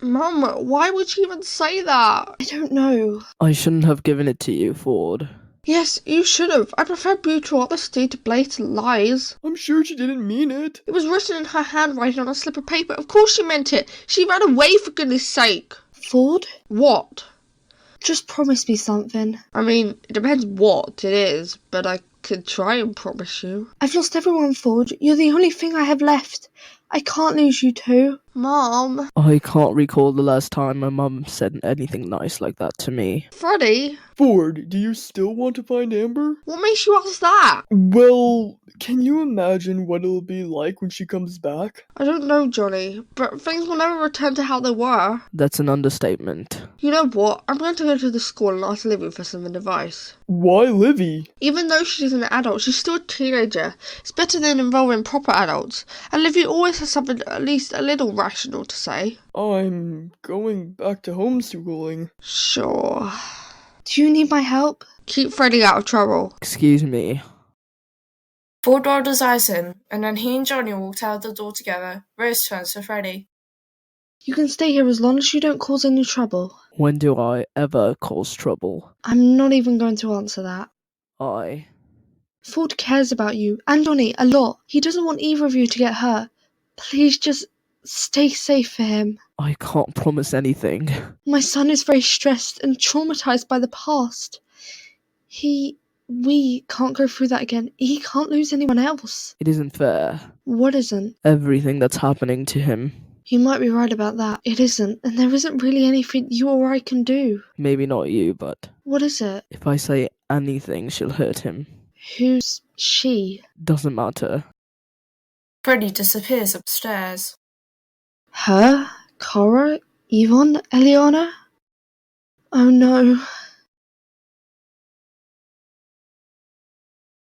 Mum, why would she even say that? I don't know. I shouldn't have given it to you, Ford. Yes, you should have. I prefer brutal honesty to blatant lies. I'm sure she didn't mean it. It was written in her handwriting on a slip of paper. Of course she meant it. She ran away, for goodness sake. Ford? What? Just promise me something. I mean, it depends what it is, but I could try and promise you. I've lost everyone, Ford. You're the only thing I have left. I can't lose you too. Mom. I can't recall the last time my mum said anything nice like that to me. Freddie? Ford, do you still want to find Amber? What makes you ask that? Well, can you imagine what it'll be like when she comes back? I don't know, Johnny, but things will never return to how they were. That's an understatement. You know what? I'm going to go to the school and ask Livy for some advice. Why Livy? Even though she's an adult, she's still a teenager. It's better than involving proper adults. And Livy always has something at least a little rational to say. I'm going back to homeschooling. Sure. Do you need my help? Keep Freddie out of trouble. Excuse me. Ford rolled his eyes in, and then he and Johnny walked out the door together. Rose turns to Freddie. You can stay here as long as you don't cause any trouble. When do I ever cause trouble? I'm not even going to answer that. Ford cares about you and Johnny a lot. He doesn't want either of you to get hurt. Please just stay safe for him. I can't promise anything. My son is very stressed and traumatized by the past. We can't go through that again. He can't lose anyone else. It isn't fair. What isn't? Everything that's happening to him. You might be right about that. It isn't, and there isn't really anything you or I can do. Maybe not you, but What is it? if I say anything, she'll hurt him. Who's she? Doesn't matter. Freddie disappears upstairs. Her? Cora? Yvonne? Eliana? Oh no.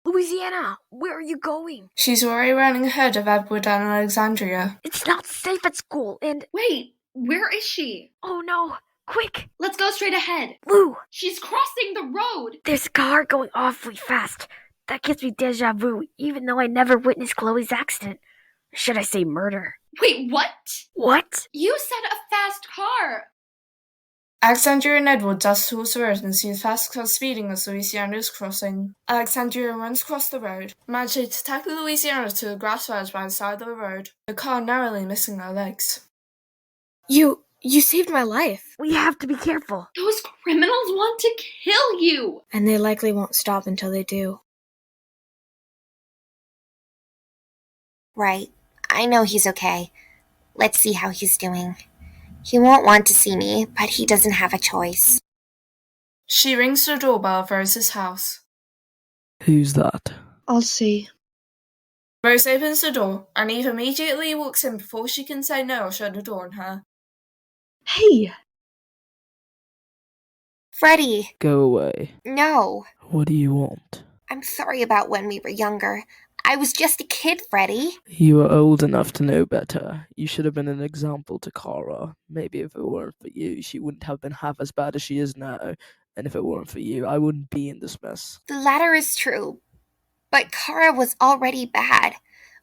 Louisiana, where are you going? She's already running ahead of Edward and Alexandria. It's not safe at school, and... Wait, where is she? Oh no, quick! Let's go straight ahead. Lou! She's crossing the road! There's a car going awfully fast. That gives me deja vu, even though I never witnessed Chloe's accident. Or should I say murder? Wait, what? What? You said a fast car! Alexandria and Edward dash towards the road and see a fast car speeding as Louisiana is crossing. Alexandria runs across the road, managing to tackle Louisiana to the grass verge by the side of the road, the car narrowly missing her legs. You saved my life. We have to be careful. Those criminals want to kill you! And they likely won't stop until they do. Right. I know he's okay. Let's see how he's doing. He won't want to see me, but he doesn't have a choice. She rings the doorbell of Rose's house. Who's that? I'll see. Rose opens the door, and Eve immediately walks in before she can say no or shut the door on her. Hey! Freddie! Go away. No! What do you want? I'm sorry about when we were younger. I was just a kid, Freddie. You were old enough to know better. You should have been an example to Cara. Maybe if it weren't for you, she wouldn't have been half as bad as she is now. And if it weren't for you, I wouldn't be in this mess. The latter is true. But Cara was already bad.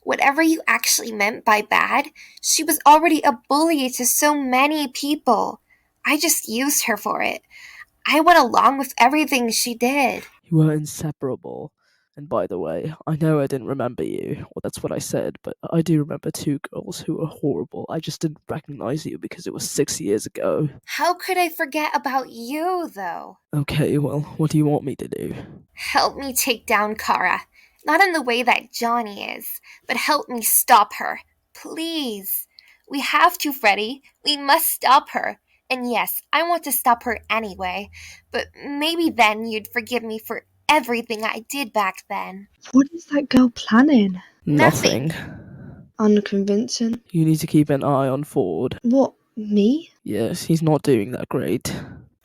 Whatever you actually meant by bad, she was already a bully to so many people. I just used her for it. I went along with everything she did. You were inseparable. And by the way, I know I didn't remember you. Well, that's what I said, but I do remember two girls who were horrible. I just didn't recognize you because it was 6 years ago. How could I forget about you, though? Okay, well, what do you want me to do? Help me take down Cara. Not in the way that Johnny is, but help me stop her. Please. We have to, Freddie. We must stop her. And yes, I want to stop her anyway, but maybe then you'd forgive me for everything I did back then. What is that girl planning? Nothing. Unconvincing. You need to keep an eye on Ford. What, me? Yes, he's not doing that great.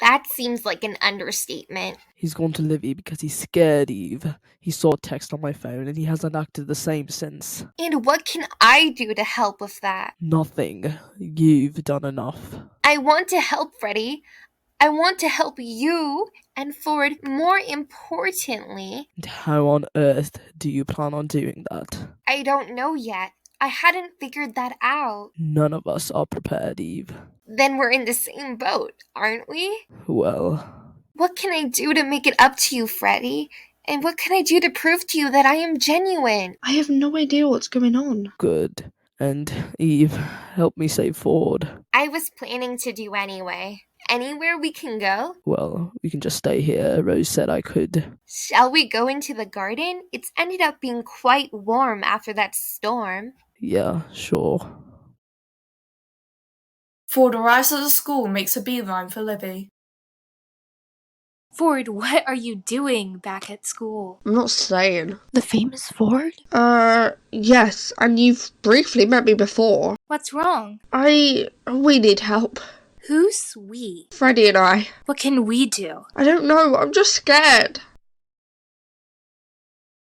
That seems like an understatement. He's gone to Livy because he's scared, Eve. He saw a text on my phone and he hasn't acted the same since. And what can I do to help with that? Nothing. You've done enough. I want to help, Freddie. I want to help you and Ford more importantly. And how on earth do you plan on doing that? I don't know yet. I hadn't figured that out. None of us are prepared, Eve. Then we're in the same boat, aren't we? Well... What can I do to make it up to you, Freddie? And what can I do to prove to you that I am genuine? I have no idea what's going on. Good. And, Eve, help me save Ford. I was planning to do anyway. Anywhere we can go? Well, we can just stay here. Rose said I could. Shall we go into the garden? It's ended up being quite warm after that storm. Yeah, sure. Ford arrives at the school and makes a beeline for Livy. Ford, what are you doing back at school? I'm not staying. The famous Ford? Yes, and you've briefly met me before. What's wrong? We need help. Who's we? Freddie and I. What can we do? I don't know, I'm just scared.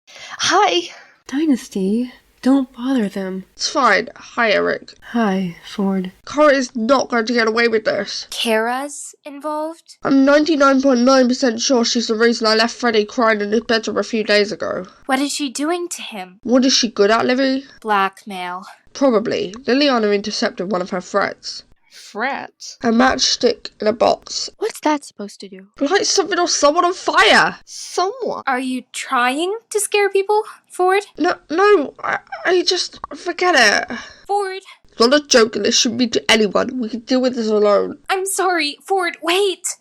Hi! Dynasty, don't bother them. It's fine. Hi, Eric. Hi, Ford. Cara is not going to get away with this. Kara's involved? I'm 99.9% sure she's the reason I left Freddie crying in his bedroom a few days ago. What is she doing to him? What is she good at, Livy? Blackmail. Probably. Liliana intercepted one of her threats. Threat? A matchstick in a box. What's that supposed to do? Light something or someone on fire! Someone? Are you trying to scare people, Ford? No, I just... forget it. Ford! It's not a joke and this shouldn't be to anyone. We can deal with this alone. I'm sorry, Ford, wait!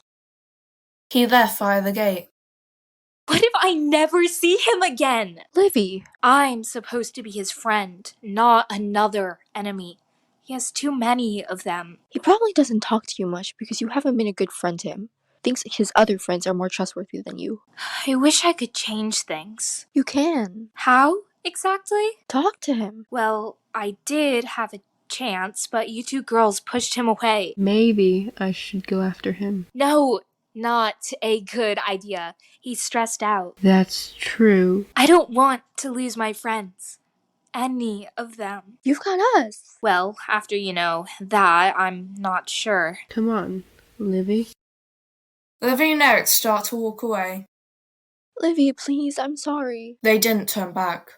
He left via the gate. What if I never see him again? Livy. I'm supposed to be his friend, not another enemy. He has too many of them. He probably doesn't talk to you much because you haven't been a good friend to him. Thinks his other friends are more trustworthy than you. I wish I could change things. You can. How, exactly? Talk to him. Well, I did have a chance, but you two girls pushed him away. Maybe I should go after him. No, not a good idea. He's stressed out. That's true. I don't want to lose my friends. Any of them. You've got us. Well, after you know that, I'm not sure. Come on, Livy. Livy and Eric start to walk away. Livy, please, I'm sorry. They didn't turn back.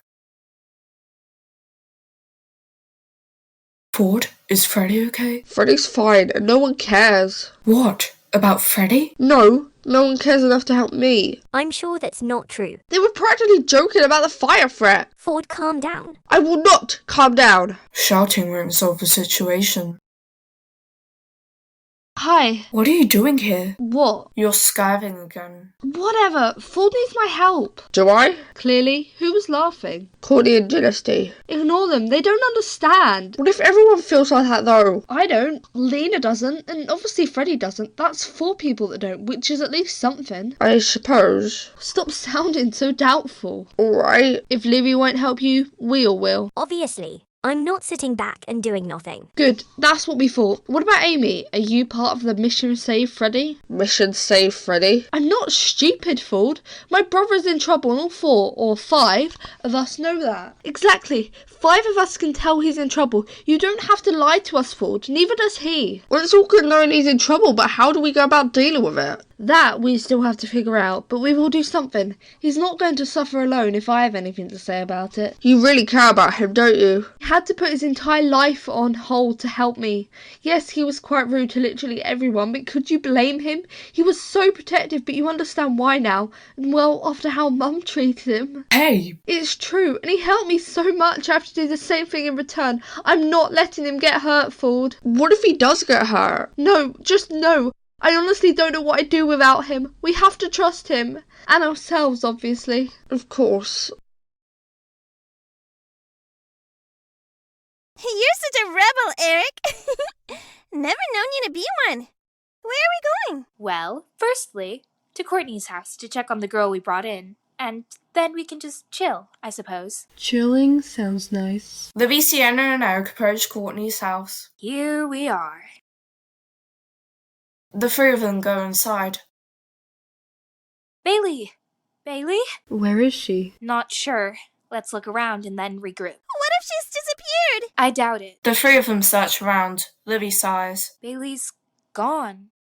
Ford, is Freddie okay? Freddie's fine and no one cares. What? About Freddie? No one cares enough to help me. I'm sure that's not true. They were practically joking about the fire threat. Ford, calm down. I will not calm down. Shouting won't solve the situation. Hi. What are you doing here? What? You're skiving again. Whatever. Ford needs my help. Do I? Clearly. Who was laughing? Courtney and Dynasty. Ignore them. They don't understand. What if everyone feels like that though? I don't. Lena doesn't. And obviously Freddie doesn't. That's 4 people that don't, which is at least something. I suppose. Stop sounding so doubtful. Alright. If Livy won't help you, we all will. Obviously. I'm not sitting back and doing nothing. Good, that's what we thought. What about Amy? Are you part of the Mission Save Freddy? Mission Save Freddy? I'm not stupid, Ford. My brother's in trouble and all 4 or 5 of us know that. Exactly. 5 of us can tell he's in trouble. You don't have to lie to us, Ford. Neither does he. Well, it's all good knowing he's in trouble, but how do we go about dealing with it? That we still have to figure out, but we will do something. He's not going to suffer alone if I have anything to say about it. You really care about him, don't you? He had to put his entire life on hold to help me. Yes, he was quite rude to literally everyone, but could you blame him? He was so protective, but you understand why now. And well, after how Mum treated him. Hey! It's true, and he helped me so much. I have to do the same thing in return. I'm not letting him get hurt, Ford. What if he does get hurt? No, just no. I honestly don't know what I'd do without him. We have to trust him. And ourselves, obviously. Of course. You're such a rebel, Eric. Never known you to be one. Where are we going? Well, firstly, to Courtney's house to check on the girl we brought in. And then we can just chill, I suppose. Chilling sounds nice. Livy, Sienna and Eric approach Courtney's house. Here we are. The three of them go inside. Bailey! Bailey? Where is she? Not sure. Let's look around and then regroup. What if she's disappeared? I doubt it. The three of them search around. Livy sighs. Bailey's gone.